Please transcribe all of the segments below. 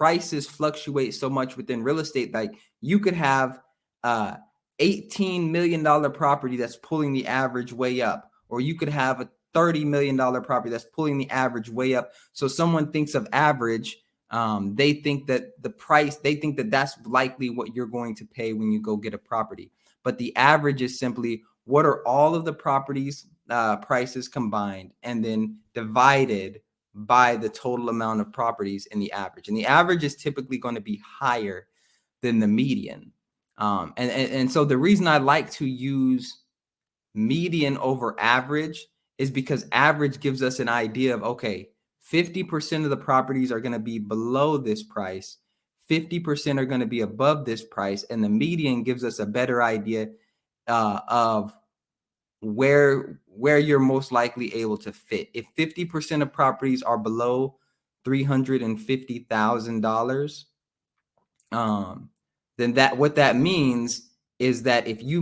prices fluctuate so much within real estate. Like you could have $18 million property that's pulling the average way up, or you could have a $30 million property that's pulling the average way up. So someone thinks of average, they think that the price, they think that that's likely what you're going to pay when you go get a property. But the average is simply what are all of the properties prices combined and then divided by the total amount of properties in the average. And the average is typically going to be higher than the median. And so the reason I like to use median over average is because average gives us an idea of, okay, 50% of the properties are going to be below this price, 50% are going to be above this price, and the median gives us a better idea of where you're most likely able to fit. If 50% of properties are below $350,000, then what that means is that if you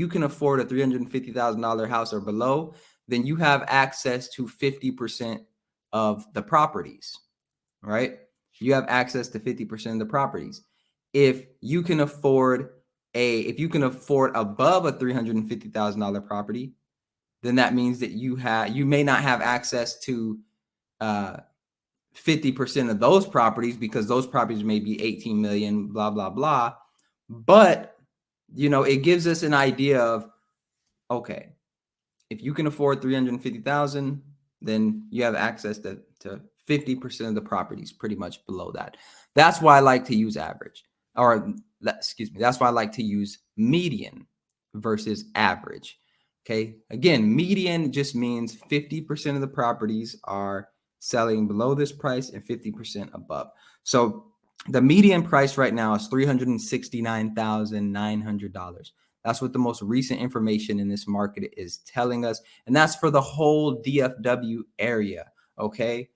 can afford a $350,000 house or below, then you have access to 50% of the properties, right? You have access to 50% of the properties. If you can afford above a $350,000 property, then that means that you may not have access to 50% of those properties, because those properties may be 18 million, blah, blah, blah. But, it gives us an idea of, okay, if you can afford 350,000, then you have access to 50% of the properties pretty much below that. That's why I like to use average, that's why I like to use median versus average. Okay. Again, median just means 50% of the properties are selling below this price and 50% above. So the median price right now is $369,900. That's what the most recent information in this market is telling us. And that's for the whole DFW area. Okay.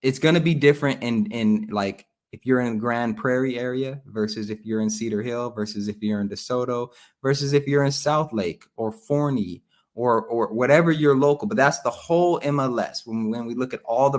It's going to be different in like, if you're in Grand Prairie area versus if you're in Cedar Hill versus if you're in Desoto versus if you're in South Lake or Forney or whatever your local, but that's the whole MLS when we look at all the